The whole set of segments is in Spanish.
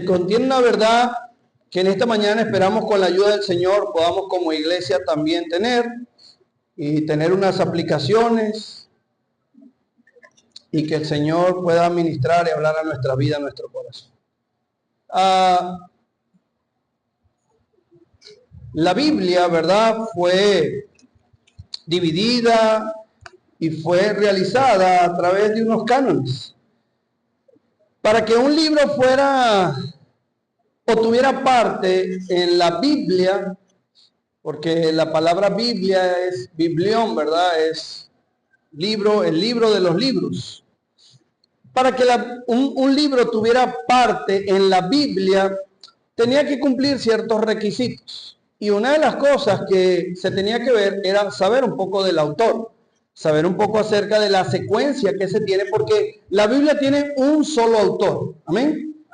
contiene una verdad que en esta mañana esperamos con la ayuda del Señor podamos como iglesia también tener y tener unas aplicaciones y que el Señor pueda ministrar y hablar a nuestra vida, a nuestro corazón. La Biblia, ¿verdad?, fue dividida y fue realizada a través de unos cánones. Para que un libro fuera o tuviera parte en la Biblia, porque la palabra Biblia es biblión, ¿verdad? Es libro, el libro de los libros. Para que un libro tuviera parte en la Biblia, tenía que cumplir ciertos requisitos. Y una de las cosas que se tenía que ver era saber un poco del autor, saber un poco acerca de la secuencia que se tiene, porque la Biblia tiene un solo autor. Amén.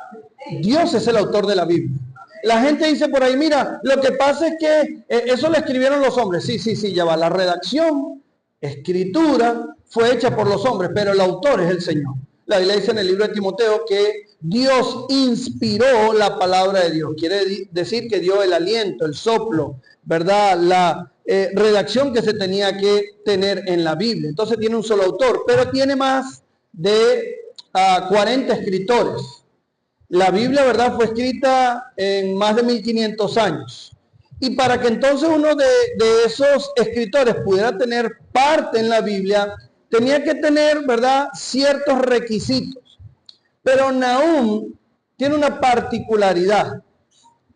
Dios es el autor de la Biblia. La gente dice por ahí, mira, lo que pasa es que eso lo escribieron los hombres. Sí, ya va. La redacción, escritura, fue hecha por los hombres, pero el autor es el Señor. La Biblia dice en el libro de Timoteo que Dios inspiró la palabra de Dios. Quiere decir que dio el aliento, el soplo, ¿verdad? La redacción que se tenía que tener en la Biblia. Entonces tiene un solo autor, pero tiene más de 40 escritores. La Biblia, ¿verdad?, fue escrita en más de 1500 años. Y para que entonces uno de esos escritores pudiera tener parte en la Biblia, tenía que tener, ¿verdad?, ciertos requisitos. Pero Nahum tiene una particularidad.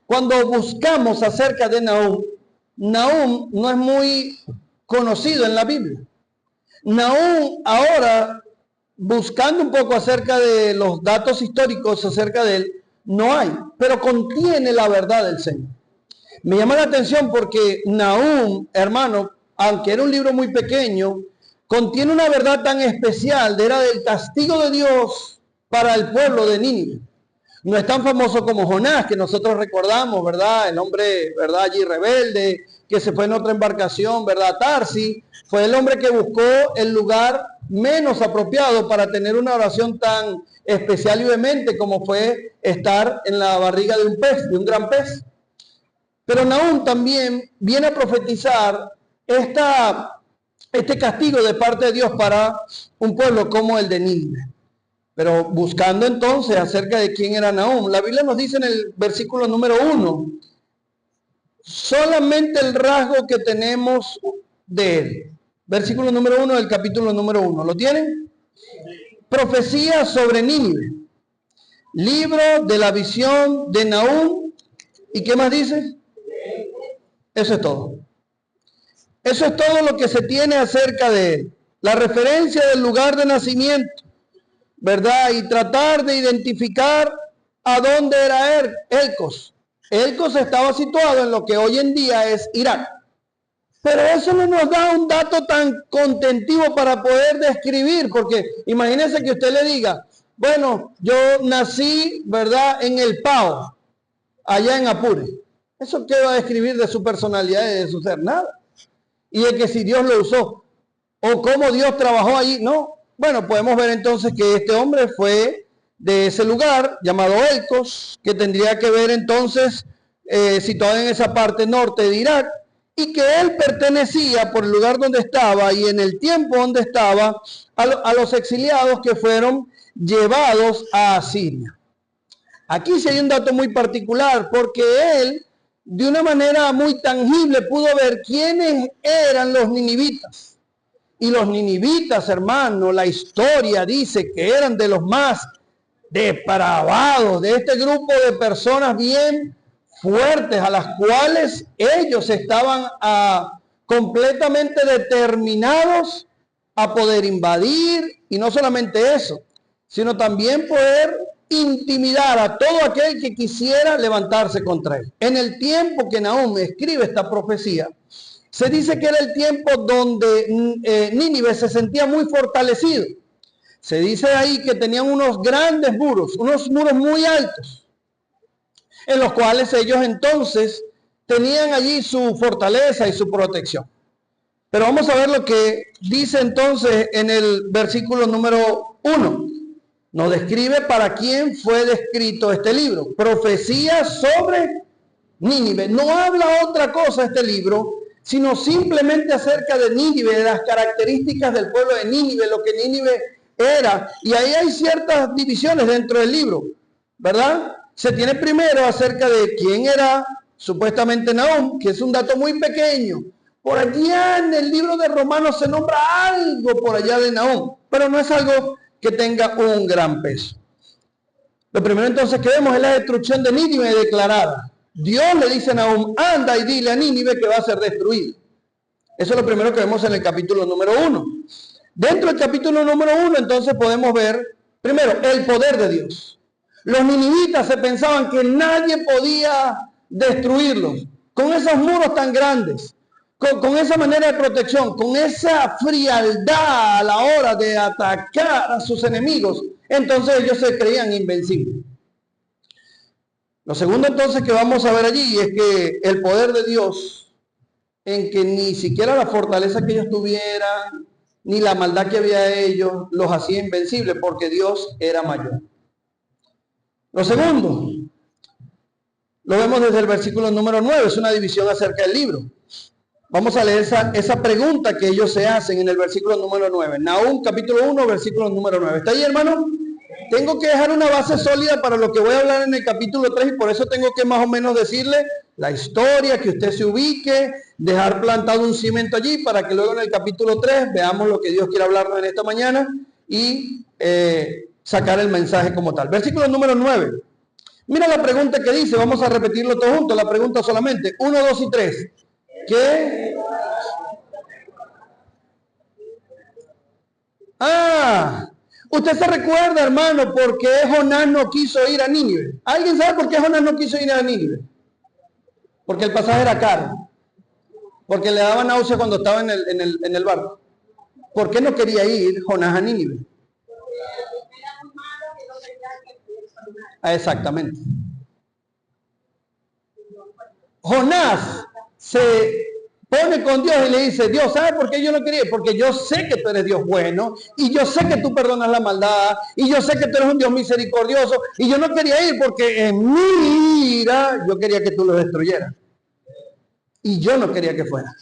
Cuando buscamos acerca de Nahum, Nahum no es muy conocido en la Biblia. Nahum ahora, buscando un poco acerca de los datos históricos acerca de él, no hay, pero contiene la verdad del Señor. Me llama la atención porque Nahum, hermano, aunque era un libro muy pequeño, contiene una verdad tan especial, era del castigo de Dios para el pueblo de Nínive. No es tan famoso como Jonás, que nosotros recordamos, ¿verdad? El hombre, ¿verdad?, allí rebelde, que se fue en otra embarcación, ¿verdad?, Tarsi. Fue el hombre que buscó el lugar menos apropiado para tener una oración tan especial y vehemente como fue estar en la barriga de un pez, de un gran pez. Pero Nahum también viene a profetizar este castigo de parte de Dios para un pueblo como el de Nínive. Pero buscando entonces acerca de quién era Nahum, la Biblia nos dice en el versículo número 1, solamente el rasgo que tenemos de él. Versículo número 1 del capítulo número 1. ¿Lo tienen? Profecía sobre Nínive. Libro de la visión de Nahum. ¿Y qué más dice? Eso es todo. Eso es todo lo que se tiene acerca de él. La referencia del lugar de nacimiento, ¿verdad? Y tratar de identificar a dónde era Elcos. Elcos estaba situado en lo que hoy en día es Irak. Pero eso no nos da un dato tan contentivo para poder describir, porque imagínense que usted le diga, bueno, yo nací, ¿verdad?, en El Pao, allá en Apure. ¿Eso qué va a describir de su personalidad y de su ser? Nada. Y de que si Dios lo usó, o cómo Dios trabajó allí, no. Bueno, podemos ver entonces que este hombre fue de ese lugar llamado Elcos, que tendría que ver entonces situado en esa parte norte de Irak, y que él pertenecía por el lugar donde estaba y en el tiempo donde estaba a los exiliados que fueron llevados a Asiria. Aquí sí hay un dato muy particular, porque él de una manera muy tangible pudo ver quiénes eran los ninivitas. Y los ninivitas, hermano, la historia dice que eran de los más depravados, de este grupo de personas bien fuertes, a las cuales ellos estaban completamente determinados a poder invadir, y no solamente eso, sino también poder intimidar a todo aquel que quisiera levantarse contra él. En el tiempo que Nahum escribe esta profecía, se dice que era el tiempo donde Nínive se sentía muy fortalecido. Se dice ahí que tenían unos grandes muros, unos muros muy altos, en los cuales ellos entonces tenían allí su fortaleza y su protección. Pero vamos a ver lo que dice entonces en el versículo número 1. Nos describe para quién fue descrito este libro. Profecía sobre Nínive. No habla otra cosa este libro, sino simplemente acerca de Nínive, de las características del pueblo de Nínive, lo que Nínive era. Y ahí hay ciertas divisiones dentro del libro, ¿verdad? Se tiene primero acerca de quién era supuestamente Nahum, que es un dato muy pequeño. Por allá en el libro de Romanos se nombra algo por allá de Nahum, pero no es algo que tenga un gran peso. Lo primero entonces que vemos es la destrucción de Nínive declarada. Dios le dice a Nahum, anda y dile a Nínive que va a ser destruido. Eso es lo primero que vemos en el capítulo número 1. Dentro del capítulo número 1 entonces podemos ver, primero, el poder de Dios. Los ninivitas se pensaban que nadie podía destruirlos, con esos muros tan grandes, con esa manera de protección, con esa frialdad a la hora de atacar a sus enemigos. Entonces ellos se creían invencibles. Lo segundo entonces que vamos a ver allí es que el poder de Dios, en que ni siquiera la fortaleza que ellos tuvieran, ni la maldad que había de ellos, los hacía invencibles, porque Dios era mayor. Lo segundo, lo vemos desde el versículo número 9, es una división acerca del libro. Vamos a leer esa pregunta que ellos se hacen en el versículo número 9. Nahum, capítulo 1, versículo número 9. ¿Está ahí, hermano? Tengo que dejar una base sólida para lo que voy a hablar en el capítulo 3 y por eso tengo que más o menos decirle la historia, que usted se ubique, dejar plantado un cimiento allí para que luego en el capítulo 3 veamos lo que Dios quiere hablarnos en esta mañana y sacar el mensaje como tal. Versículo número 9. Mira la pregunta que dice, vamos a repetirlo todo junto, la pregunta solamente. 1, 2 y 3. ¿Qué? Usted se recuerda, hermano, por qué Jonás no quiso ir a Nínive. ¿Alguien sabe por qué Jonás no quiso ir a Nínive? Porque el pasaje era caro. Porque le daba náusea cuando estaba en el barco. ¿Por qué no quería ir Jonás a Nínive? Exactamente. Jonás se pone con Dios y le dice, Dios, ¿sabes por qué yo no quería ir? Porque yo sé que tú eres Dios bueno, y yo sé que tú perdonas la maldad, y yo sé que tú eres un Dios misericordioso, y yo no quería ir porque en mi ira yo quería que tú lo destruyeras. Y yo no quería que fuera.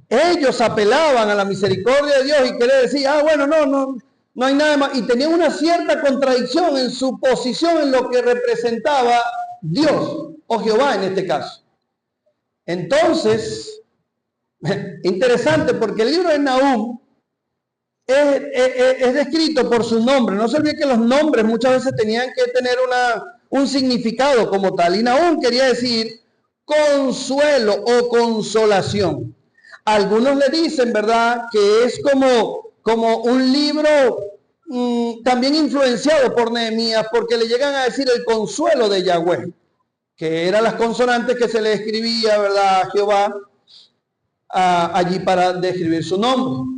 Ellos apelaban a la misericordia de Dios y que le decía, bueno, no hay nada más. Y tenían una cierta contradicción en su posición en lo que representaba Dios, o Jehová en este caso. Entonces, interesante porque el libro de Nahum es descrito por su nombre. No se olvide que los nombres muchas veces tenían que tener un significado como tal. Y Nahum quería decir consuelo o consolación. Algunos le dicen, ¿verdad?, que es como un libro también influenciado por Nehemías, porque le llegan a decir el consuelo de Yahweh, que eran las consonantes que se le escribía, ¿verdad?, a Jehová allí para describir su nombre.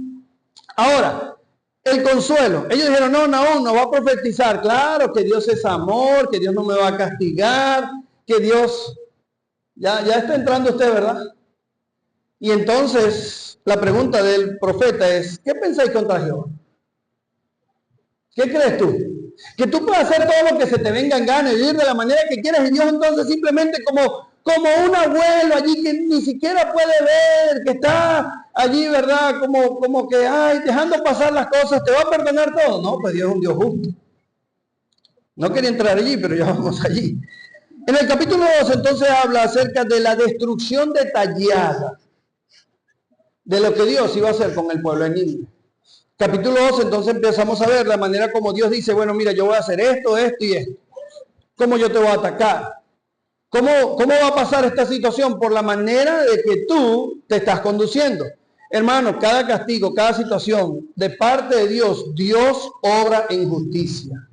Ahora, el consuelo. Ellos dijeron, no va a profetizar. Claro que Dios es amor, que Dios no me va a castigar, que Dios... Ya está entrando usted, ¿verdad? Y entonces, la pregunta del profeta es, ¿qué pensáis contra Jehová? ¿Qué crees tú? Que tú puedes hacer todo lo que se te venga en gana y vivir de la manera que quieras, y Dios entonces simplemente como un abuelo allí que ni siquiera puede ver, que está allí, ¿verdad? Como que, dejando pasar las cosas, ¿te va a perdonar todo? No, pues Dios es un Dios justo. No quería entrar allí, pero ya vamos allí. En el capítulo 2 entonces habla acerca de la destrucción detallada de lo que Dios iba a hacer con el pueblo de Nínive. Capítulo 2 entonces empezamos a ver la manera como Dios dice, bueno, mira, yo voy a hacer esto y esto. ¿Cómo yo te voy a atacar? ¿Cómo va a pasar esta situación? Por la manera de que tú te estás conduciendo. Hermano, cada castigo, cada situación de parte de Dios, Dios obra en justicia.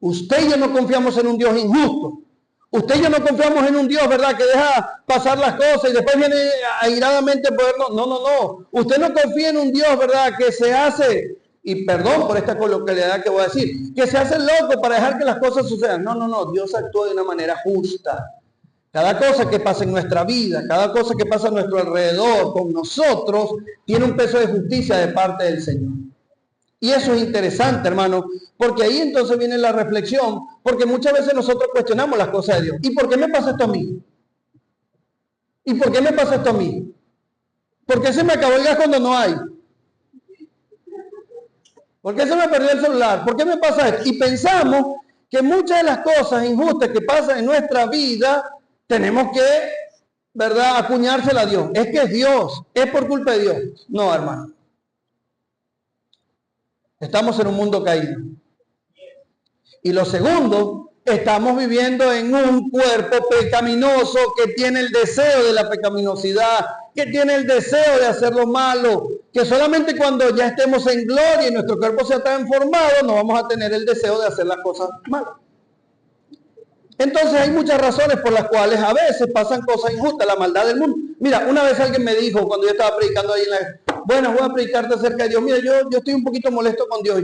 Usted y yo no confiamos en un Dios injusto. Usted y yo no confiamos en un Dios, ¿verdad?, que deja pasar las cosas y después viene airadamente a podernos. No. Usted no confía en un Dios, ¿verdad?, que se hace, y perdón por esta coloquialidad que voy a decir, que se hace loco para dejar que las cosas sucedan. No. Dios actúa de una manera justa. Cada cosa que pasa en nuestra vida, cada cosa que pasa a nuestro alrededor, con nosotros, tiene un peso de justicia de parte del Señor. Y eso es interesante, hermano, porque ahí entonces viene la reflexión, porque muchas veces nosotros cuestionamos las cosas de Dios. ¿Y por qué me pasa esto a mí? ¿Y por qué me pasa esto a mí? ¿Por qué se me acabó el gas cuando no hay? ¿Por qué se me perdió el celular? ¿Por qué me pasa esto? Y pensamos que muchas de las cosas injustas que pasan en nuestra vida, tenemos que, ¿verdad?, acuñársela a Dios. Es que es Dios, es por culpa de Dios. No, hermano. Estamos en un mundo caído. Y lo segundo, estamos viviendo en un cuerpo pecaminoso que tiene el deseo de la pecaminosidad, que tiene el deseo de hacer lo malo, que solamente cuando ya estemos en gloria y nuestro cuerpo se ha transformado, no vamos a tener el deseo de hacer las cosas malas. Entonces hay muchas razones por las cuales a veces pasan cosas injustas, la maldad del mundo. Mira, una vez alguien me dijo, cuando yo estaba predicando ahí bueno, voy a predicarte acerca de Dios. Mira, yo estoy un poquito molesto con Dios.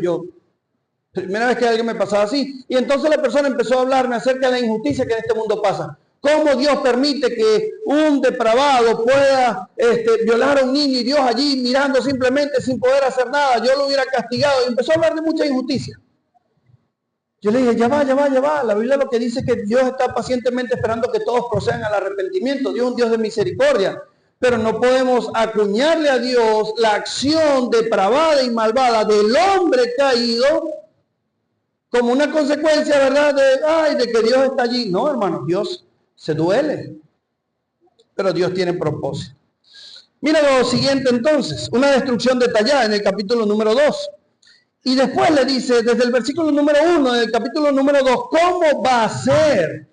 Primera vez que alguien me pasaba así. Y entonces la persona empezó a hablarme acerca de la injusticia que en este mundo pasa. ¿Cómo Dios permite que un depravado pueda violar a un niño y Dios allí mirando simplemente sin poder hacer nada? Yo lo hubiera castigado. Y empezó a hablar de mucha injusticia. Yo le dije, ya va. La Biblia lo que dice es que Dios está pacientemente esperando que todos procedan al arrepentimiento. Dios es un Dios de misericordia. Pero no podemos acuñarle a Dios la acción depravada y malvada del hombre caído como una consecuencia, ¿verdad?, de que Dios está allí. No, hermano, Dios se duele. Pero Dios tiene propósito. Mira lo siguiente entonces, una destrucción detallada en el capítulo número 2. Y después le dice, desde el versículo número 1 del capítulo número 2, ¿cómo va a ser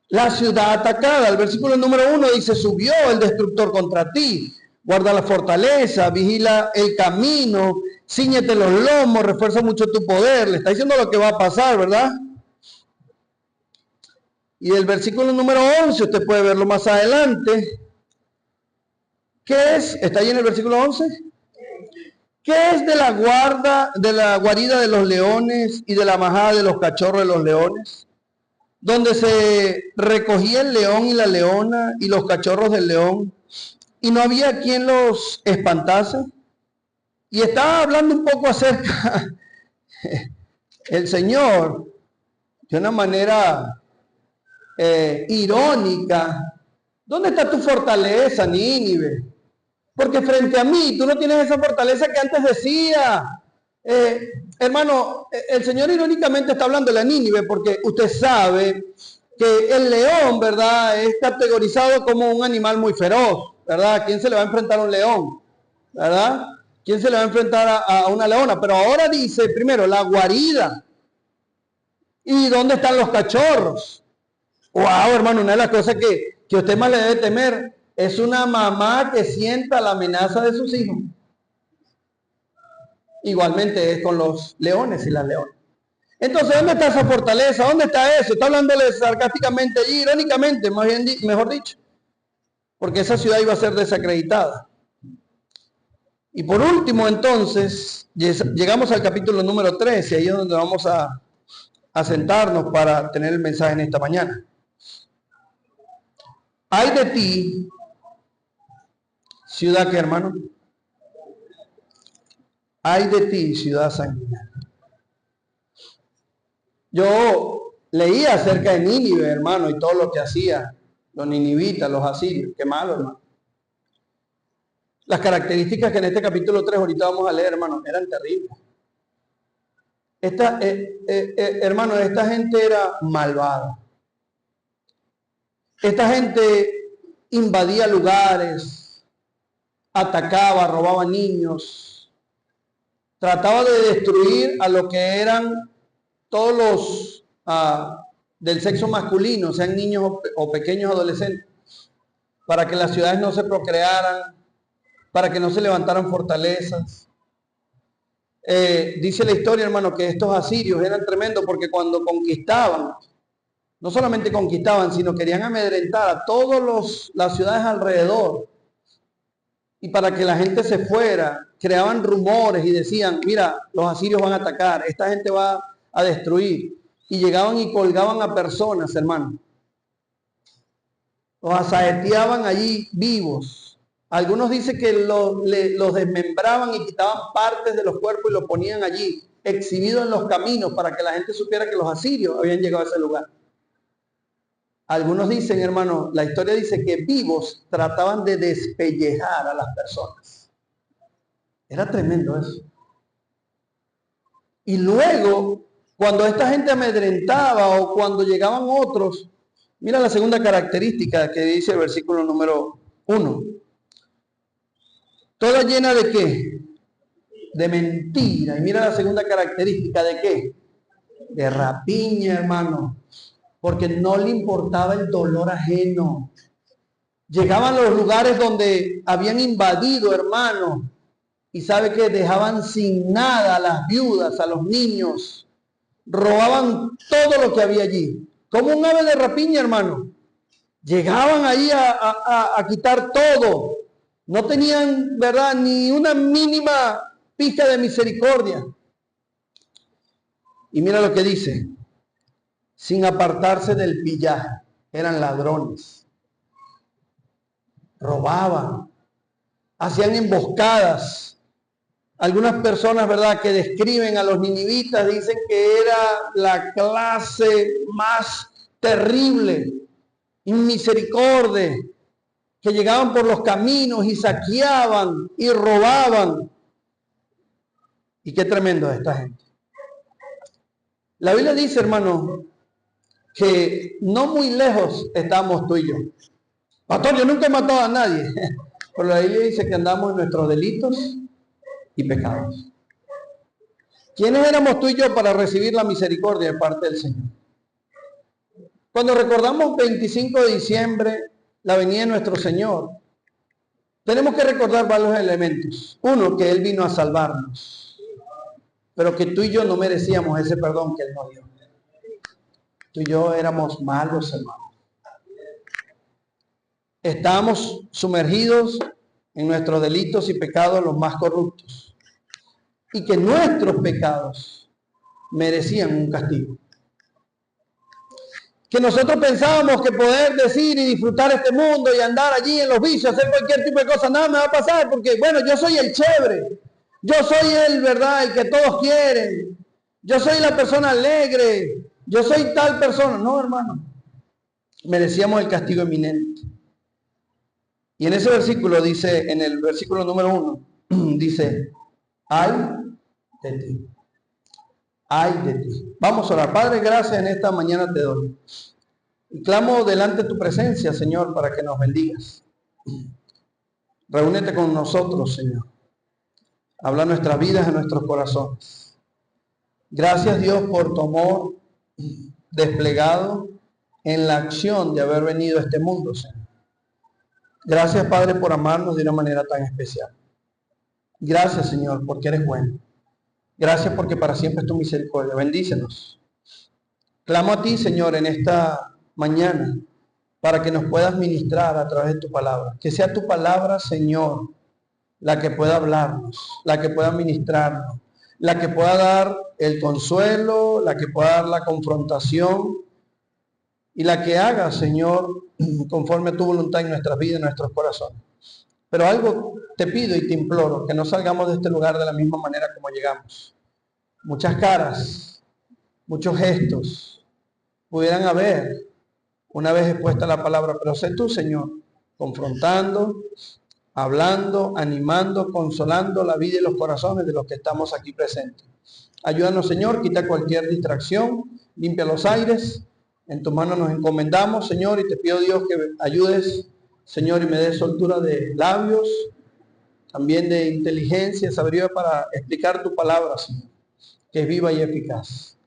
la ciudad atacada? El versículo número 1 dice, subió el destructor contra ti, guarda la fortaleza, vigila el camino, cíñete los lomos, refuerza mucho tu poder. Le está diciendo lo que va a pasar, ¿verdad? Y el versículo número 11, usted puede verlo más adelante. ¿Qué es? ¿Está ahí en el versículo 11? ¿Qué es de la guarida de los leones y de la majada de los cachorros de los leones? Donde se recogía el león y la leona y los cachorros del león, y no había quien los espantase. Y estaba hablando un poco acerca el Señor de una manera irónica. ¿Dónde está tu fortaleza, Nínive? Porque frente a mí tú no tienes esa fortaleza que antes decía. Hermano, el Señor irónicamente está hablando de la Nínive porque usted sabe que el león, ¿verdad?, es categorizado como un animal muy feroz, ¿verdad? ¿Quién se le va a enfrentar a un león? ¿Verdad? ¿Quién se le va a enfrentar a una leona? Pero ahora dice primero la guarida. ¿Y dónde están los cachorros? Wow, hermano, una de las cosas que usted más le debe temer es una mamá que sienta la amenaza de sus hijos. Igualmente es con los leones y las leonas. Entonces, ¿dónde está esa fortaleza? ¿Dónde está eso? Está hablándole sarcásticamente allí, irónicamente, mejor dicho. Porque esa ciudad iba a ser desacreditada. Y por último, entonces, llegamos al capítulo número 13, ahí es donde vamos a sentarnos para tener el mensaje en esta mañana. Ay de ti, ciudad que, hermano, ay de ti, ciudad sanguinaria. Yo leía acerca de Nínive, hermano, y todo lo que hacía los ninivitas, los asirios. Qué malo, hermano. Las características que en este capítulo 3 ahorita vamos a leer, hermano, eran terribles. Hermano, esta gente era malvada. Esta gente invadía lugares, atacaba, robaba niños, trataba de destruir a lo que eran todos los del sexo masculino, sean niños o pequeños adolescentes, para que las ciudades no se procrearan, para que no se levantaran fortalezas. Dice la historia, hermano, que estos asirios eran tremendos porque cuando conquistaban, no solamente conquistaban, sino querían amedrentar a todas las ciudades alrededor. Y para que la gente se fuera, creaban rumores y decían, mira, los asirios van a atacar, esta gente va a destruir. Y llegaban y colgaban a personas, hermano. Los asaeteaban allí vivos. Algunos dicen que los desmembraban y quitaban partes de los cuerpos y los ponían allí, exhibidos en los caminos, para que la gente supiera que los asirios habían llegado a ese lugar. Algunos dicen, hermano, la historia dice que vivos trataban de despellejar a las personas. Era tremendo eso. Y luego, cuando esta gente amedrentaba o cuando llegaban otros, mira la segunda característica que dice el versículo número 1. Toda llena de ¿qué? De mentira. Y mira la segunda característica de ¿qué? De rapiña, hermano. Porque no le importaba el dolor ajeno. Llegaban a los lugares donde habían invadido, hermano. Y sabe que dejaban sin nada a las viudas, a los niños. Robaban todo lo que había allí. Como un ave de rapiña, hermano. Llegaban ahí a quitar todo. No tenían, ¿verdad?, ni una mínima pizca de misericordia. Y mira lo que dice. Sin apartarse del pillaje. Eran ladrones. Robaban. Hacían emboscadas. Algunas personas, ¿verdad?, que describen a los ninivitas, dicen que era la clase más terrible, inmisericordia, que llegaban por los caminos y saqueaban y robaban. Y qué tremendo es esta gente. La Biblia dice, hermano, que no muy lejos estamos tú y yo. Pastor, yo nunca he matado a nadie. Pero la Biblia dice que andamos en nuestros delitos y pecados. ¿Quiénes éramos tú y yo para recibir la misericordia de parte del Señor? Cuando recordamos 25 de diciembre, la venida de nuestro Señor, tenemos que recordar varios elementos. Uno, que Él vino a salvarnos, pero que tú y yo no merecíamos ese perdón que Él nos dio. Tú y yo éramos malos, hermanos. Estábamos sumergidos en nuestros delitos y pecados los más corruptos. Y que nuestros pecados merecían un castigo. Que nosotros pensábamos que poder decir y disfrutar este mundo y andar allí en los vicios, hacer cualquier tipo de cosa, nada me va a pasar porque, bueno, yo soy el chévere. Yo soy el, ¿verdad?, el que todos quieren. Yo soy la persona alegre. Yo soy tal persona. No, hermano. Merecíamos el castigo inminente. Y en ese versículo dice, en el versículo número 1, dice, ay de ti. Ay de ti. Vamos a orar. Padre, gracias en esta mañana te doy. Y clamo delante de tu presencia, Señor, para que nos bendigas. Reúnete con nosotros, Señor. Habla nuestras vidas y nuestros corazones. Gracias, Dios, por tu amor desplegado en la acción de haber venido a este mundo, Señor. Gracias, Padre, por amarnos de una manera tan especial. Gracias, Señor, porque eres bueno. Gracias porque para siempre es tu misericordia. Bendícenos. Clamo a ti, Señor, en esta mañana para que nos puedas ministrar a través de tu palabra. Que sea tu palabra, Señor, la que pueda hablarnos, la que pueda ministrarnos, la que pueda dar el consuelo, la que pueda dar la confrontación y la que haga, Señor, conforme a tu voluntad en nuestras vidas y en nuestros corazones. Pero algo te pido y te imploro, que no salgamos de este lugar de la misma manera como llegamos. Muchas caras, muchos gestos pudieran haber una vez expuesta la palabra, pero sé tú, Señor, confrontando, hablando, animando, consolando la vida y los corazones de los que estamos aquí presentes. Ayúdanos, Señor, quita cualquier distracción, limpia los aires. En tus manos nos encomendamos, Señor, y te pido, Dios, que ayudes, Señor, y me des soltura de labios, también de inteligencia, sabiduría para explicar tu palabra, Señor, que es viva y eficaz.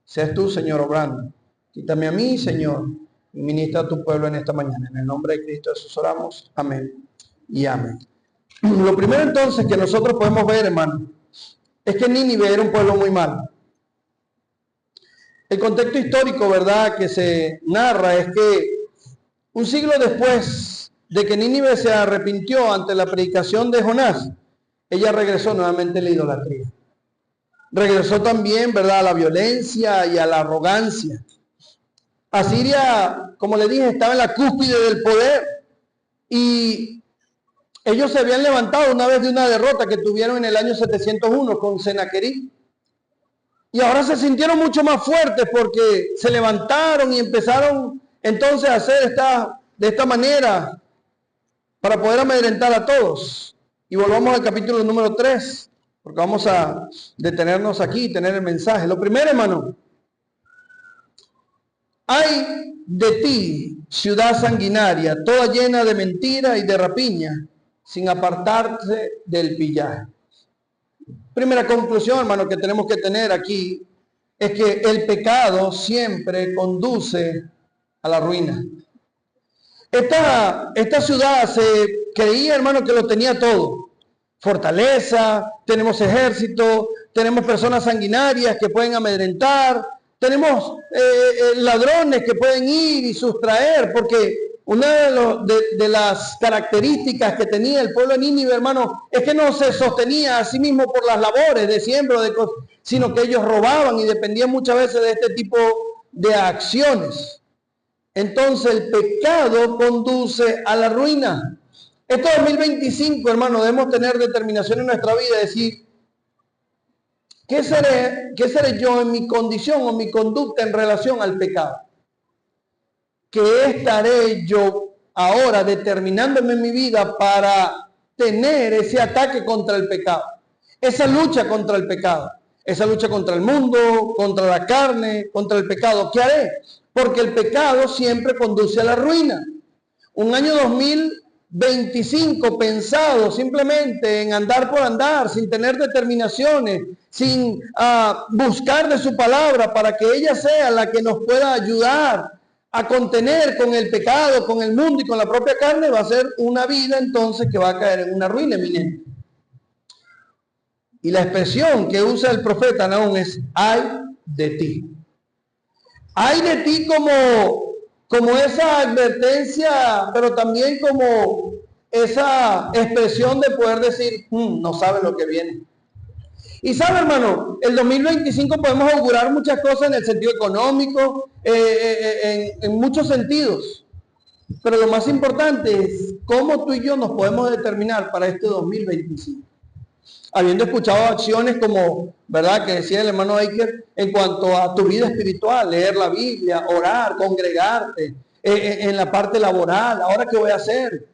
Seas tú, Señor, obrando. Quítame a mí, Señor, y ministra a tu pueblo en esta mañana. En el nombre de Cristo Jesús oramos. Amén y amén. Lo primero entonces que nosotros podemos ver, hermano, es que Nínive era un pueblo muy malo. El contexto histórico, ¿verdad?, que se narra es que un siglo después de que Nínive se arrepintió ante la predicación de Jonás, ella regresó nuevamente a la idolatría. Regresó también, ¿verdad?, a la violencia y a la arrogancia. Asiria, como le dije, estaba en la cúspide del poder y Ellos se habían levantado una vez de una derrota que tuvieron en el año 701 con Sennacherib. Y ahora se sintieron mucho más fuertes porque se levantaron y empezaron entonces a hacer de esta manera para poder amedrentar a todos. Y volvamos al capítulo número 3, porque vamos a detenernos aquí y tener el mensaje. Lo primero, hermano, hay de ti, ciudad sanguinaria, toda llena de mentira y de rapiña, sin apartarse del pillaje. Primera conclusión, hermano, que tenemos que tener aquí es que el pecado siempre conduce a la ruina. Esta ciudad se creía, hermano, que lo tenía todo. Fortaleza, tenemos ejército, tenemos personas sanguinarias que pueden amedrentar, tenemos ladrones que pueden ir y sustraer, porque una de las características que tenía el pueblo de Nínive, hermano, es que no se sostenía a sí mismo por las labores de siembra, sino que ellos robaban y dependían muchas veces de este tipo de acciones. Entonces el pecado conduce a la ruina. Este 2025, hermano, debemos tener determinación en nuestra vida, decir, ¿qué seré yo en mi condición o mi conducta en relación al pecado? ¿Qué estaré yo ahora determinándome en mi vida para tener ese ataque contra el pecado? Esa lucha contra el pecado, esa lucha contra el mundo, contra la carne, contra el pecado. ¿Qué haré? Porque el pecado siempre conduce a la ruina. Un año 2025 pensado simplemente en andar por andar, sin tener determinaciones, sin buscar de su palabra para que ella sea la que nos pueda ayudar a contener con el pecado, con el mundo y con la propia carne, va a ser una vida entonces que va a caer en una ruina eminente. Y la expresión que usa el profeta Nahum es, ay de ti. Hay de ti como esa advertencia, pero también como esa expresión de poder decir, no sabe lo que viene. Y sabe, hermano, el 2025 podemos augurar muchas cosas en el sentido económico, en muchos sentidos. Pero lo más importante es cómo tú y yo nos podemos determinar para este 2025. Habiendo escuchado acciones como, ¿verdad?, que decía el hermano Eicher, en cuanto a tu vida espiritual, leer la Biblia, orar, congregarte, en la parte laboral, ahora qué voy a hacer,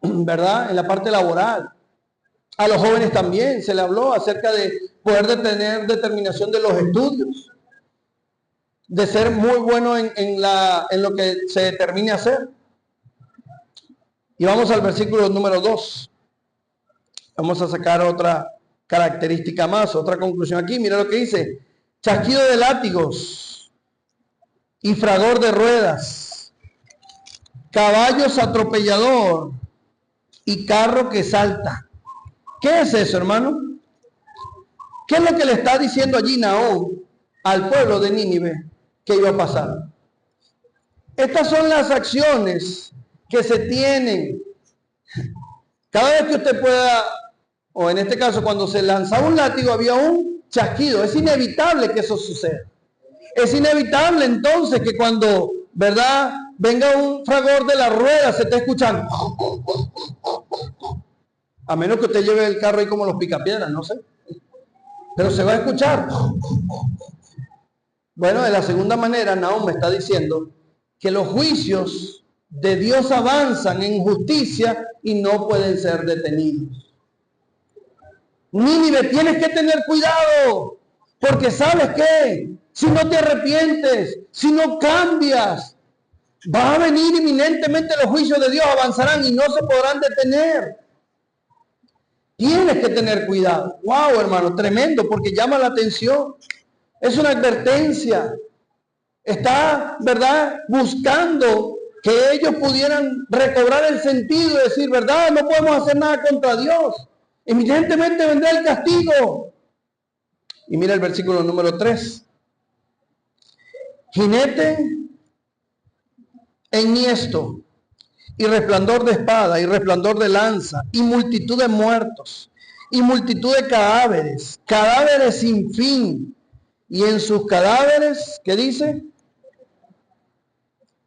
¿verdad?, en la parte laboral. A los jóvenes también se le habló acerca de poder tener determinación de los estudios, de ser muy bueno en lo que se determine hacer. Y vamos al versículo número 2. Vamos a sacar otra característica más, otra conclusión aquí. Mira lo que dice: chasquido de látigos y fragor de ruedas, caballos atropellador y carro que salta. ¿Qué es eso, hermano? ¿Qué es lo que le está diciendo allí Nahum al pueblo de Nínive que iba a pasar? Estas son las acciones que se tienen. Cada vez que usted pueda, o en este caso cuando se lanzaba un látigo había un chasquido. Es inevitable que eso suceda. Es inevitable entonces que cuando, ¿verdad?, venga un fragor de la rueda, se esté escuchando. A menos que usted lleve el carro ahí como los picapiedras, no sé. Pero se va a escuchar. Bueno, de la segunda manera, Nahum me está diciendo que los juicios de Dios avanzan en justicia y no pueden ser detenidos. Nínive, tienes que tener cuidado, porque ¿sabes qué? Si no te arrepientes, si no cambias, va a venir inminentemente los juicios de Dios, avanzarán y no se podrán detener. Tienes que tener cuidado. Wow, hermano, tremendo, porque llama la atención. Es una advertencia. Está, ¿verdad?, buscando que ellos pudieran recobrar el sentido y decir, ¿verdad?, no podemos hacer nada contra Dios. Evidentemente vendrá el castigo. Y mira el versículo número 3. Jinete enhiesto, y resplandor de espada, y resplandor de lanza, y multitud de muertos, y multitud de cadáveres, cadáveres sin fin. Y en sus cadáveres, ¿qué dice?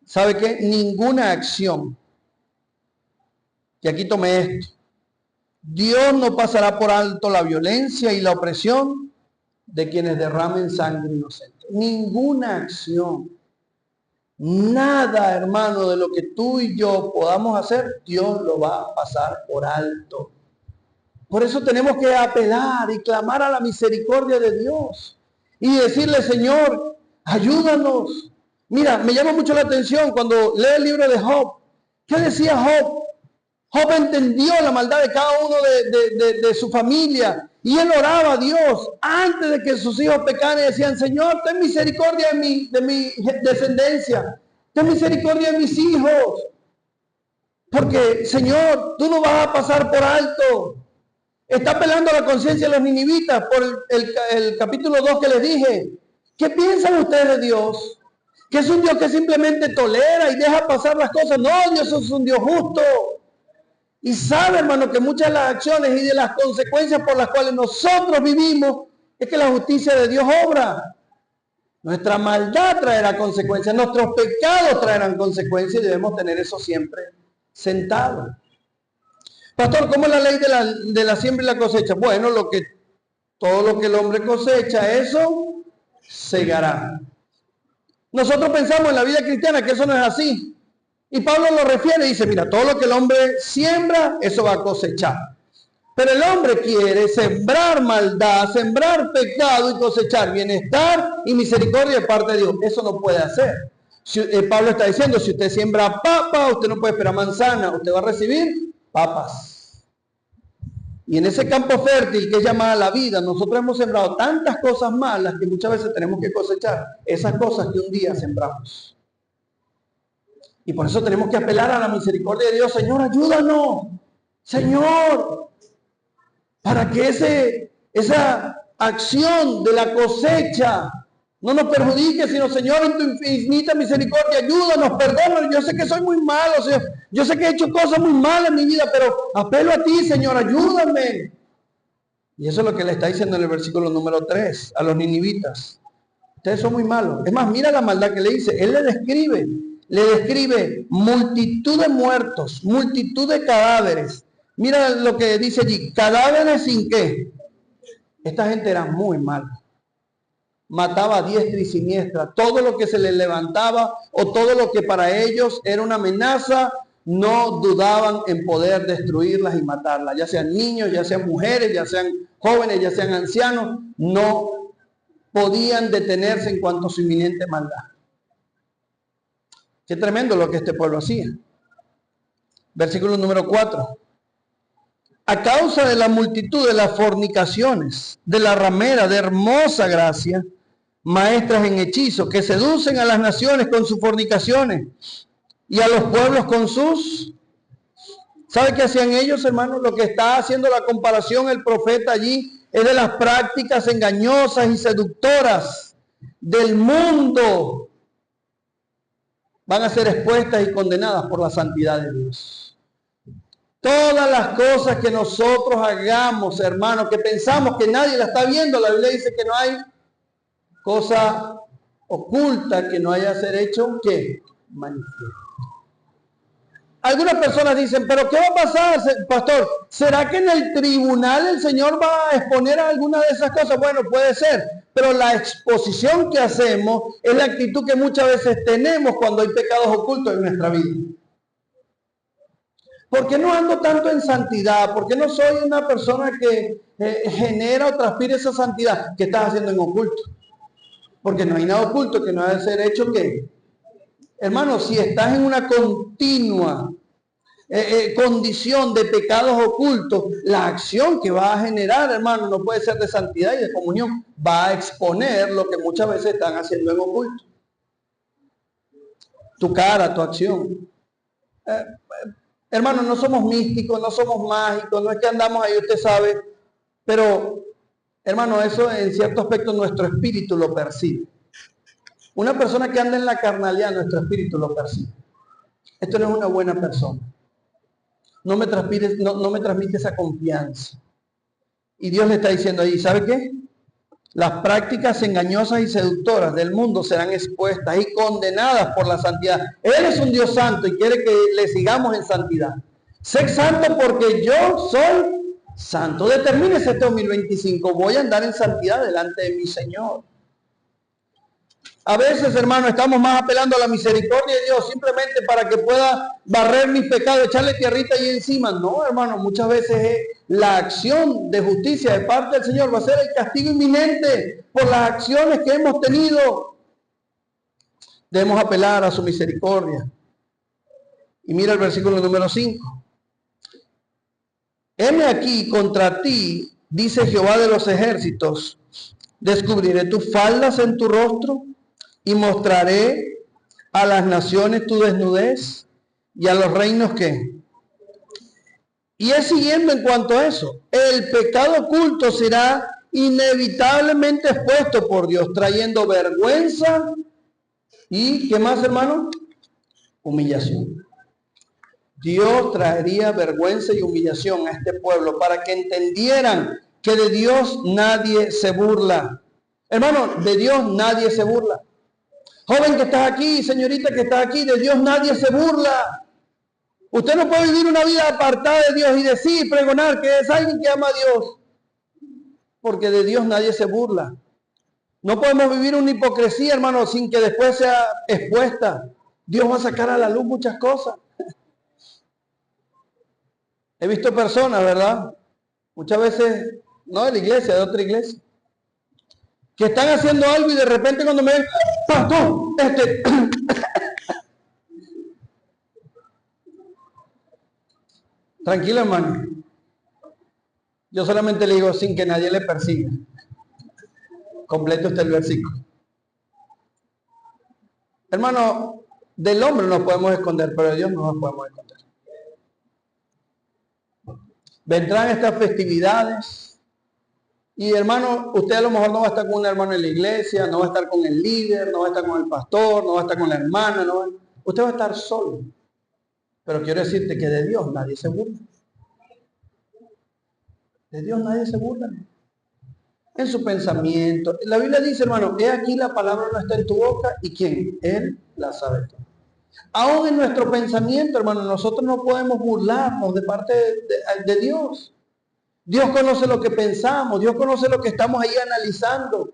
¿Sabe qué? Ninguna acción. Y aquí tomé esto. Dios no pasará por alto la violencia y la opresión de quienes derramen sangre inocente. Ninguna acción, nada, hermano, de lo que tú y yo podamos hacer, Dios lo va a pasar por alto. Por eso tenemos que apelar y clamar a la misericordia de Dios y decirle, Señor, ayúdanos. Mira, me llama mucho la atención cuando leo el libro de Job. ¿Qué decía Job? Job entendió la maldad de cada uno de su familia y él oraba a Dios antes de que sus hijos pecaran y decían, Señor, ten misericordia de mi descendencia, ten misericordia de mis hijos, porque, Señor, tú no vas a pasar por alto. Está apelando a la conciencia de los ninivitas por el capítulo 2 que les dije. ¿Qué piensan ustedes de Dios? ¿Que es un Dios que simplemente tolera y deja pasar las cosas? No, Dios es un Dios justo. Y sabe, hermano, que muchas de las acciones y de las consecuencias por las cuales nosotros vivimos es que la justicia de Dios obra. Nuestra maldad traerá consecuencias, nuestros pecados traerán consecuencias y debemos tener eso siempre sentado. Pastor, ¿cómo es la ley de la siembra y la cosecha? Bueno, todo lo que el hombre cosecha, eso segará. Nosotros pensamos en la vida cristiana que eso no es así. Y Pablo lo refiere y dice, mira, todo lo que el hombre siembra, eso va a cosechar. Pero el hombre quiere sembrar maldad, sembrar pecado y cosechar bienestar y misericordia de parte de Dios. Eso no puede hacer. Pablo está diciendo, si usted siembra papa, usted no puede esperar manzana, usted va a recibir papas. Y en ese campo fértil que es llamada la vida, nosotros hemos sembrado tantas cosas malas que muchas veces tenemos que cosechar esas cosas que un día sembramos. Y por eso tenemos que apelar a la misericordia de Dios. Señor, ayúdanos. Señor, para que esa acción de la cosecha no nos perjudique, sino, Señor, en tu infinita misericordia, ayúdanos, perdónanos. Yo sé que soy muy malo, Señor. Yo sé que he hecho cosas muy malas en mi vida, pero apelo a ti, Señor, ayúdame. Y eso es lo que le está diciendo en el versículo número 3 a los ninivitas. Ustedes son muy malos. Es más, mira la maldad que le dice. Él le describe multitud de muertos, multitud de cadáveres. Mira lo que dice allí, cadáveres sin qué. Esta gente era muy mala. Mataba a diestra y siniestra. Todo lo que se les levantaba o todo lo que para ellos era una amenaza, no dudaban en poder destruirlas y matarlas. Ya sean niños, ya sean mujeres, ya sean jóvenes, ya sean ancianos, no podían detenerse en cuanto a su inminente maldad. Qué tremendo lo que este pueblo hacía. Versículo número 4. A causa de la multitud de las fornicaciones, de la ramera de hermosa gracia, maestras en hechizo, que seducen a las naciones con sus fornicaciones y a los pueblos con sus... ¿Sabe qué hacían ellos, hermanos? Lo que está haciendo la comparación el profeta allí es de las prácticas engañosas y seductoras del mundo. Van a ser expuestas y condenadas por la santidad de Dios. Todas las cosas que nosotros hagamos, hermanos, que pensamos que nadie la está viendo, la Biblia dice que no hay cosa oculta que no haya ser hecho, ¿qué? Manifiesto. Algunas personas dicen, pero ¿qué va a pasar, pastor? ¿Será que en el tribunal el Señor va a exponer alguna de esas cosas? Bueno, puede ser, pero la exposición que hacemos es la actitud que muchas veces tenemos cuando hay pecados ocultos en nuestra vida. ¿Por qué no ando tanto en santidad? ¿Por qué no soy una persona que genera o transpira esa santidad? ¿Qué estás haciendo en oculto? Porque no hay nada oculto que no haya de ser hecho que... Hermano, si estás en una continua condición de pecados ocultos, la acción que va a generar, hermano, no puede ser de santidad y de comunión. Va a exponer lo que muchas veces están haciendo en oculto. Tu cara, tu acción. Hermano, no somos místicos, no somos mágicos, no es que andamos ahí, usted sabe, pero, hermano, eso en cierto aspecto nuestro espíritu lo percibe. Una persona que anda en la carnalidad, nuestro espíritu lo percibe. Esto no es una buena persona. No me transmite esa confianza. Y Dios le está diciendo ahí, ¿sabe qué? Las prácticas engañosas y seductoras del mundo serán expuestas y condenadas por la santidad. Él es un Dios santo y quiere que le sigamos en santidad. Sé santo porque yo soy santo. Determínese este 2025, voy a andar en santidad delante de mi Señor. A veces, hermano, estamos más apelando a la misericordia de Dios simplemente para que pueda barrer mis pecados, echarle tierrita ahí encima. No, hermano, muchas veces la acción de justicia de parte del Señor va a ser el castigo inminente por las acciones que hemos tenido. Debemos apelar a su misericordia. Y mira el versículo número 5. Heme aquí contra ti, dice Jehová de los ejércitos, descubriré tus faldas en tu rostro y mostraré a las naciones tu desnudez y a los reinos que. Y es siguiendo en cuanto a eso, el pecado oculto será inevitablemente expuesto por Dios, trayendo vergüenza y, ¿qué más, hermano? Humillación. Dios traería vergüenza y humillación a este pueblo para que entendieran que de Dios nadie se burla. Hermano, de Dios nadie se burla. Joven que estás aquí, señorita que estás aquí, de Dios nadie se burla. Usted no puede vivir una vida apartada de Dios y decir, pregonar que es alguien que ama a Dios. Porque de Dios nadie se burla. No podemos vivir una hipocresía, hermano, sin que después sea expuesta. Dios va a sacar a la luz muchas cosas. He visto personas, ¿verdad? Muchas veces, no de la iglesia, de otra iglesia, que están haciendo algo y de repente cuando me ven, pastor, tranquilo, hermano. Yo solamente le digo sin que nadie le persiga. Completo está el versículo. Hermano, del hombre nos podemos esconder, pero de Dios no nos podemos esconder. Vendrán estas festividades y, hermano, usted a lo mejor no va a estar con un hermano en la iglesia, no va a estar con el líder, no va a estar con el pastor, no va a estar con la hermana, usted va a estar solo. Pero quiero decirte que de Dios nadie se burla. De Dios nadie se burla. En su pensamiento. La Biblia dice, hermano, he aquí la palabra no está en tu boca y ¿quién? Él la sabe todo. Aún en nuestro pensamiento, hermano, nosotros no podemos burlarnos de parte de Dios. Dios conoce lo que pensamos, Dios conoce lo que estamos ahí analizando.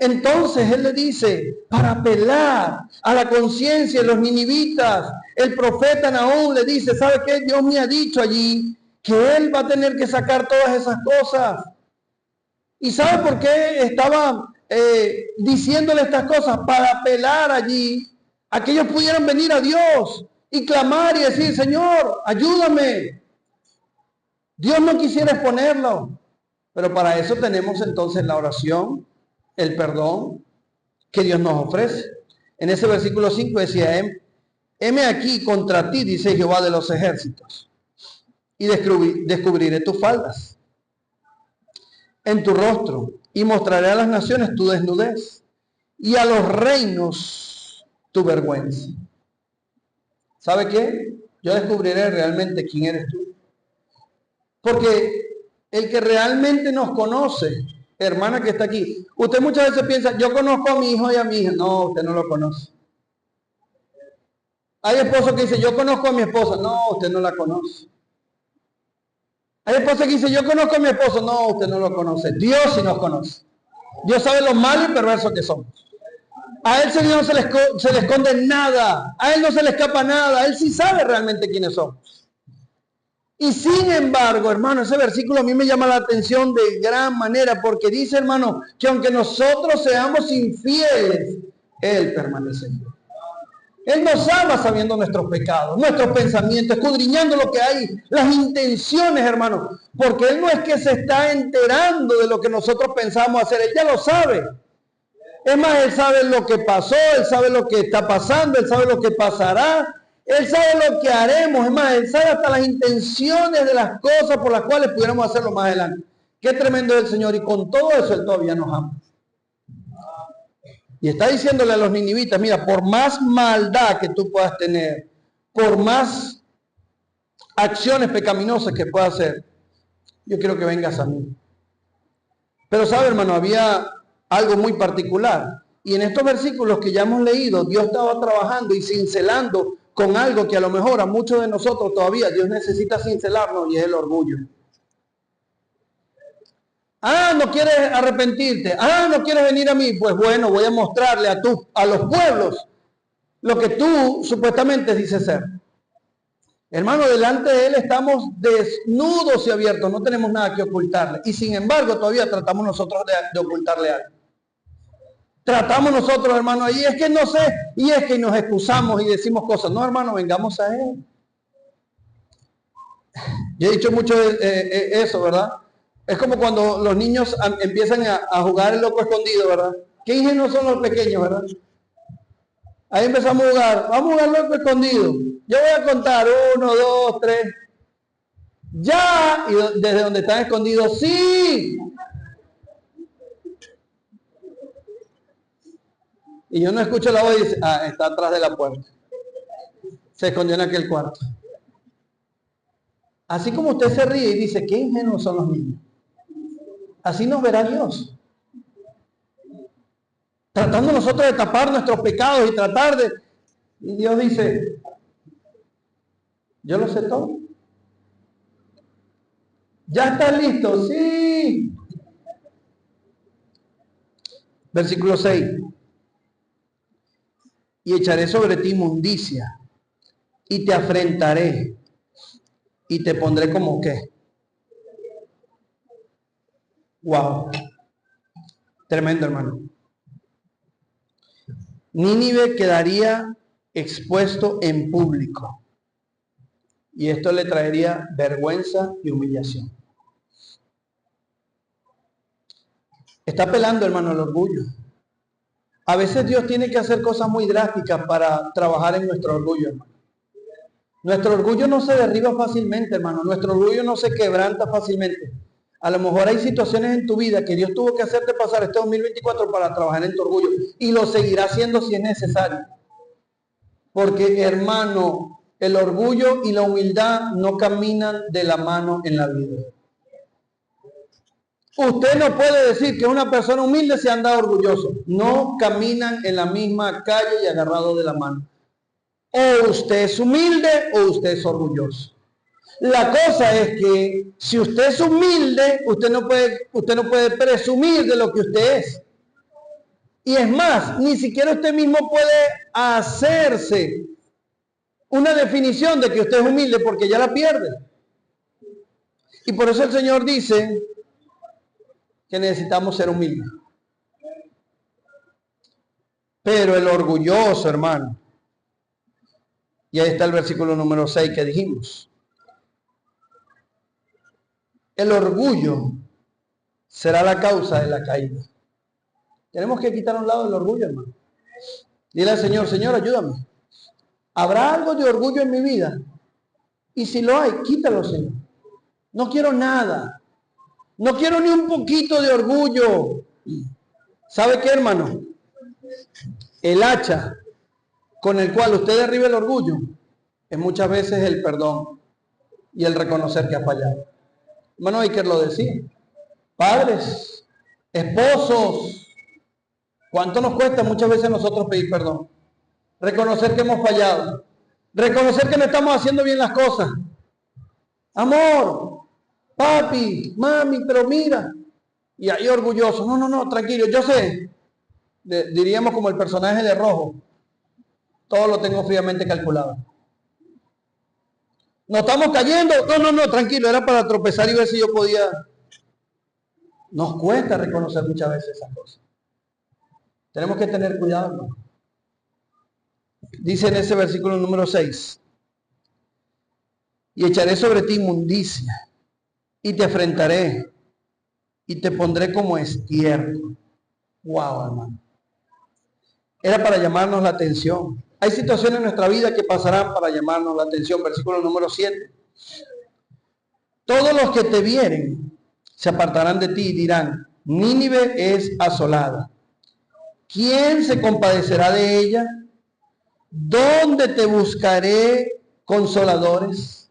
Entonces Él le dice, para apelar a la conciencia de los ninivitas, el profeta Nahum le dice, ¿sabe qué? Dios me ha dicho allí que Él va a tener que sacar todas esas cosas. ¿Y sabe por qué estaba diciéndole estas cosas? Para apelar allí a que ellos pudieran venir a Dios y clamar y decir, Señor, ayúdame. Dios no quisiera exponerlo, pero para eso tenemos entonces la oración, el perdón que Dios nos ofrece. En ese versículo 5 decía, heme aquí contra ti, dice Jehová de los ejércitos, y descubriré tus faldas en tu rostro, y mostraré a las naciones tu desnudez, y a los reinos tu vergüenza. ¿Sabe qué? Yo descubriré realmente quién eres tú. Porque el que realmente nos conoce, hermana que está aquí, usted muchas veces piensa, yo conozco a mi hijo y a mi hija. No, usted no lo conoce. Hay esposos que dicen, yo conozco a mi esposa. No, usted no la conoce. Hay esposos que dicen, yo conozco a mi esposo. No, usted no lo conoce. Dios sí nos conoce. Dios sabe lo malo y perverso que somos. A Él no se le esconde nada. A Él no se le escapa nada. Él sí sabe realmente quiénes somos. Y sin embargo, hermano, ese versículo a mí me llama la atención de gran manera porque dice, hermano, que aunque nosotros seamos infieles, Él permanece en Dios. Él nos ama sabiendo nuestros pecados, nuestros pensamientos, escudriñando lo que hay, las intenciones, hermano. Porque Él no es que se está enterando de lo que nosotros pensamos hacer, Él ya lo sabe. Es más, Él sabe lo que pasó, Él sabe lo que está pasando, Él sabe lo que pasará, Él sabe lo que haremos. Es más, Él sabe hasta las intenciones de las cosas por las cuales pudiéramos hacerlo más adelante. Qué tremendo es el Señor, y con todo eso Él todavía nos ama. Y está diciéndole a los ninivitas, mira, por más maldad que tú puedas tener, por más acciones pecaminosas que puedas hacer, yo quiero que vengas a mí. Pero sabe, hermano, había algo muy particular. Y en estos versículos que ya hemos leído, Dios estaba trabajando y cincelando con algo que a lo mejor a muchos de nosotros todavía Dios necesita cincelarnos, y es el orgullo. Ah, no quieres arrepentirte. Ah, no quieres venir a mí. Pues bueno, voy a mostrarle a los pueblos lo que tú supuestamente dices ser. Hermano, delante de Él estamos desnudos y abiertos. No tenemos nada que ocultarle. Y sin embargo, todavía tratamos nosotros de ocultarle algo. Tratamos nosotros, hermano, y es que no sé, y es que nos excusamos y decimos cosas. No, hermano, vengamos a Él. Yo he dicho mucho eso, ¿verdad? Es como cuando los niños empiezan a jugar el loco escondido, ¿verdad? Qué ingenuos son los pequeños, ¿verdad? Ahí empezamos a jugar. Vamos a jugar loco escondido. Yo voy a contar 1, 2, 3. Ya. Y desde donde están escondidos, sí. Y yo no escucho la voz y dice, ah, está atrás de la puerta. Se escondió en aquel cuarto. Así como usted se ríe y dice, qué ingenuos son los niños. Así nos verá Dios. Tratando nosotros de tapar nuestros pecados y tratar de... Y Dios dice, yo lo sé todo. ¿Ya está listo? Sí. Versículo 6. Y echaré sobre ti inmundicia y te afrentaré y te pondré como qué. Wow. Tremendo, hermano. Nínive quedaría expuesto en público. Y esto le traería vergüenza y humillación. Está apelando, hermano, al orgullo. A veces Dios tiene que hacer cosas muy drásticas para trabajar en nuestro orgullo, hermano. Nuestro orgullo no se derriba fácilmente, hermano. Nuestro orgullo no se quebranta fácilmente. A lo mejor hay situaciones en tu vida que Dios tuvo que hacerte pasar este 2024 para trabajar en tu orgullo. Y lo seguirá haciendo si es necesario. Porque, hermano, el orgullo y la humildad no caminan de la mano en la vida. Usted no puede decir que una persona humilde se anda orgulloso. No caminan en la misma calle y agarrados de la mano. O usted es humilde o usted es orgulloso. La cosa es que si usted es humilde, usted no puede presumir de lo que usted es. Y es más, ni siquiera usted mismo puede hacerse una definición de que usted es humilde porque ya la pierde. Y por eso el Señor dice que necesitamos ser humildes. Pero el orgulloso, hermano, y ahí está el versículo número 6 que dijimos. El orgullo será la causa de la caída. Tenemos que quitar a un lado el orgullo, hermano. Dile al Señor, Señor, ayúdame. ¿Habrá algo de orgullo en mi vida? Y si lo hay, quítalo, Señor. No quiero nada. No quiero ni un poquito de orgullo. ¿Sabe qué, hermano? El hacha con el cual usted derriba el orgullo es muchas veces el perdón y el reconocer que ha fallado. Hermano, hay que lo decir. Padres, esposos, ¿cuánto nos cuesta muchas veces nosotros pedir perdón? Reconocer que hemos fallado. Reconocer que no estamos haciendo bien las cosas. Amor, papi, mami, pero mira. Y ahí orgulloso. No, tranquilo, yo sé. Diríamos como el personaje de Rojo. Todo lo tengo fríamente calculado. ¿No estamos cayendo? No, tranquilo, era para tropezar y ver si yo podía. Nos cuesta reconocer muchas veces esas cosas. Tenemos que tener cuidado, ¿no? Dice en ese versículo número 6, y echaré sobre ti inmundicia, y te afrentaré, y te pondré como estiércol. Wow, hermano. Era para llamarnos la atención. Hay situaciones en nuestra vida que pasarán para llamarnos la atención. Versículo número 7. Todos los que te vieren se apartarán de ti y dirán, Nínive es asolada. ¿Quién se compadecerá de ella? ¿Dónde te buscaré consoladores?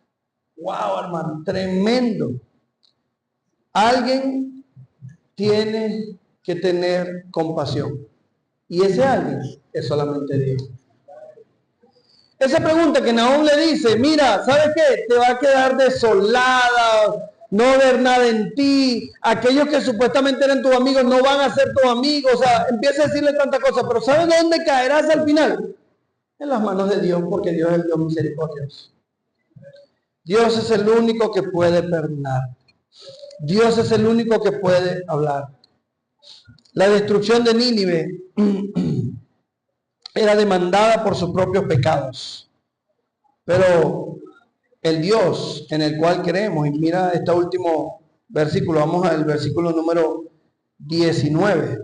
Wow, hermano, tremendo. Alguien tiene que tener compasión. Y ese alguien es solamente Dios. Esa pregunta que Nahum le dice, mira, ¿sabes qué? Te va a quedar desolada, no ver nada en ti, aquellos que supuestamente eran tus amigos no van a ser tus amigos, o sea, empieza a decirle tantas cosas, pero ¿sabes dónde caerás al final? En las manos de Dios, porque Dios es el Dios misericordioso. Dios es el único que puede perdonar. Dios es el único que puede hablar. La destrucción de Nínive era demandada por sus propios pecados. Pero el Dios en el cual creemos, y mira este último versículo, vamos al versículo número 19.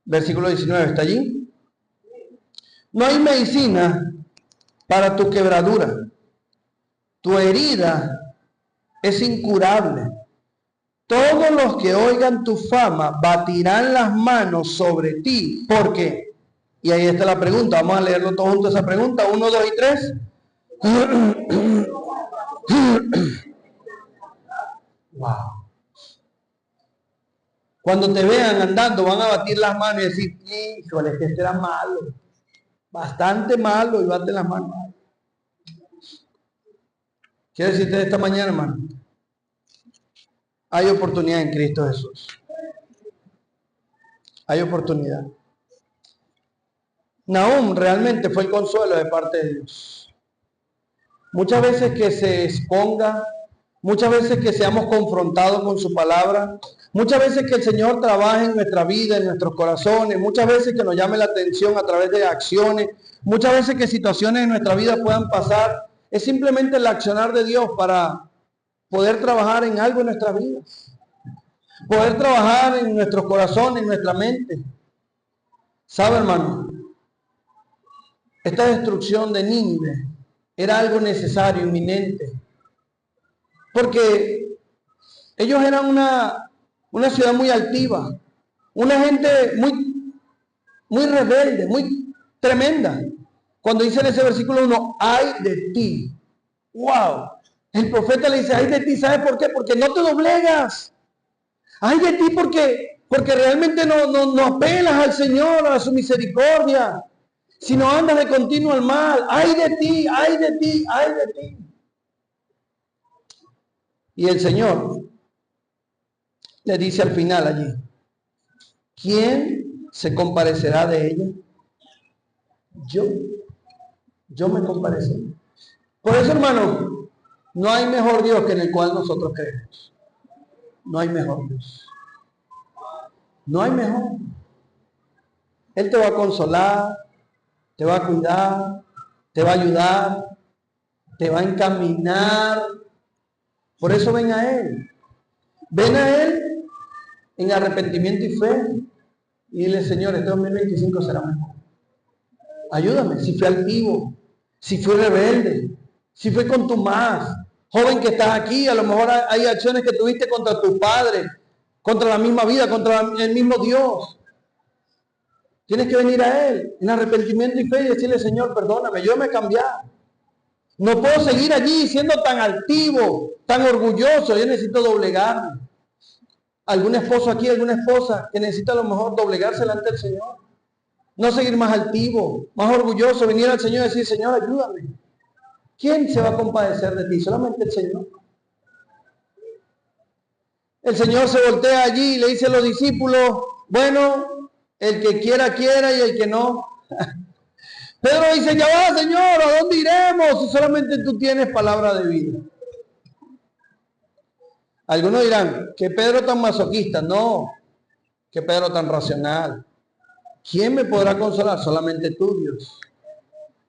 Versículo 19, ¿está allí? No hay medicina para tu quebradura. Tu herida es incurable. Todos los que oigan tu fama batirán las manos sobre ti. ¿Por qué? Y ahí está la pregunta. Vamos a leerlo todos juntos esa pregunta. 1, 2 y 3. Wow. Cuando te vean andando van a batir las manos y decir, híjole, que este era malo. Bastante malo, y baten las manos. Quiero decirte esta mañana, hermano, hay oportunidad en Cristo Jesús. Hay oportunidad. Nahum realmente fue el consuelo de parte de Dios. Muchas veces que se exponga, muchas veces que seamos confrontados con su palabra, muchas veces que el Señor trabaje en nuestra vida, en nuestros corazones, muchas veces que nos llame la atención a través de acciones, muchas veces que situaciones en nuestra vida puedan pasar, es simplemente el accionar de Dios para poder trabajar en algo en nuestras vidas, poder trabajar en nuestros corazones, en nuestra mente. ¿Sabe, hermano? Esta destrucción de Nínive era algo necesario, inminente, porque ellos eran una ciudad muy altiva, una gente muy rebelde, muy tremenda. Cuando dice en ese versículo 1, ay de ti. Wow. El profeta le dice, ay de ti, ¿sabes por qué? Porque no te doblegas. Ay de ti porque realmente no apelas al Señor, a su misericordia, sino andas de continuo al mal. Ay de ti, ay de ti, ay de ti. Y el Señor le dice al final allí, ¿quién se compadecerá de ella? Yo me compadeceré. Por eso, hermano, no hay mejor Dios que en el cual nosotros creemos. No hay mejor Dios. No hay mejor. Él te va a consolar, te va a cuidar, te va a ayudar, te va a encaminar. Por eso ven a Él. Ven a Él en arrepentimiento y fe. Y dile, Señor, este 2025 será mejor. Ayúdame, si fui altivo, si fui rebelde, si fui contumaz. Joven que estás aquí, a lo mejor hay acciones que tuviste contra tu padre, contra la misma vida, contra el mismo Dios. Tienes que venir a Él en arrepentimiento y fe y decirle, Señor, perdóname, yo me he cambiado. No puedo seguir allí siendo tan altivo, tan orgulloso. Yo necesito doblegarme. Algún esposo aquí, alguna esposa que necesita a lo mejor doblegarse delante del Señor. No seguir más altivo, más orgulloso, venir al Señor y decir, Señor, ayúdame. ¿Quién se va a compadecer de ti? Solamente el Señor. El Señor se voltea allí y le dice a los discípulos, bueno, el que quiera, quiera, y el que no. Pedro dice, ya va, Señor, ¿a dónde iremos si solamente tú tienes palabra de vida? Algunos dirán, ¿qué Pedro tan masoquista? No, ¿qué Pedro tan racional? ¿Quién me podrá consolar? Solamente tú, Dios.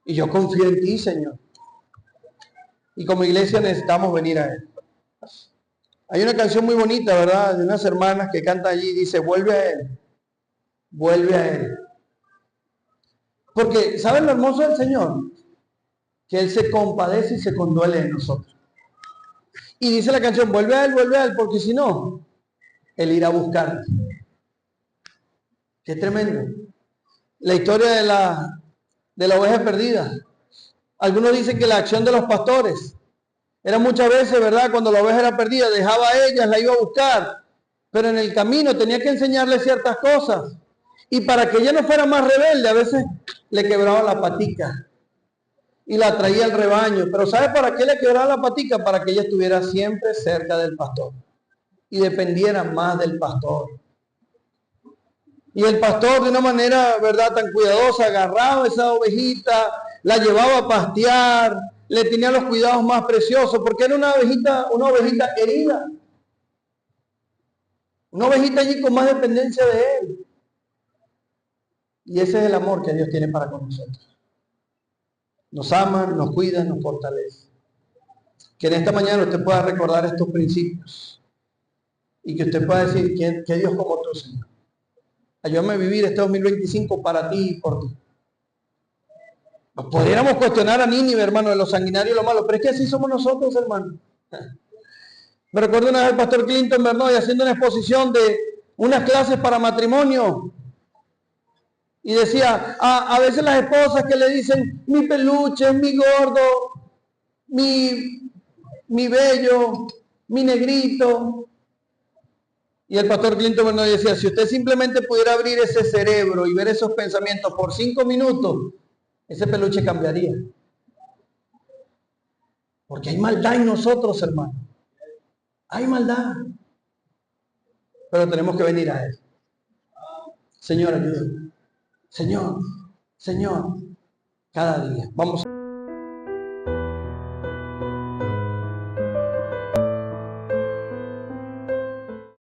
Y yo confío en ti, Señor. Y como iglesia necesitamos venir a Él. Hay una canción muy bonita, ¿verdad? De unas hermanas que cantan allí y dice, vuelve a Él. Vuelve a Él. Porque, ¿saben lo hermoso del Señor? Que Él se compadece y se conduele en nosotros. Y dice la canción, vuelve a Él, porque si no, Él irá a buscar. Qué tremendo. La historia de la oveja perdida. Algunos dicen que la acción de los pastores era muchas veces, ¿verdad? Cuando la oveja era perdida, dejaba a ellas, la iba a buscar, pero en el camino tenía que enseñarle ciertas cosas. Y para que ella no fuera más rebelde, a veces le quebraba la patica. y la traía al rebaño. Pero ¿sabe para qué le quebraba la patica? Para que ella estuviera siempre cerca del pastor y dependiera más del pastor. Y el pastor, de una manera, ¿verdad?, tan cuidadosa, agarraba esa ovejita, la llevaba a pastear, le tenía los cuidados más preciosos, porque era una ovejita herida. Una ovejita allí con más dependencia de él. Y ese es el amor que Dios tiene para con nosotros. Nos ama, nos cuida, nos fortalece. Que en esta mañana usted pueda recordar estos principios y que usted pueda decir que Dios como tú, Señor. Ayúdame a vivir este 2025 para ti y por ti. Nos pudiéramos cuestionar a Nínive, hermano, de lo sanguinario y lo malo, pero es que así somos nosotros, hermano. Me recuerdo una vez el pastor Clinton, ¿verdad?, y haciendo una exposición de unas clases para matrimonio. Y decía, a veces las esposas que le dicen, mi peluche, mi gordo, mi bello, mi negrito. Y el pastor Clinton, ¿verdad?, decía, si usted simplemente pudiera abrir ese cerebro y ver esos pensamientos por 5 minutos, ese peluche cambiaría. Porque hay maldad en nosotros, hermano. Hay maldad. Pero tenemos que venir a Él. Señor, ayúdame. Señor, cada día. Vamos.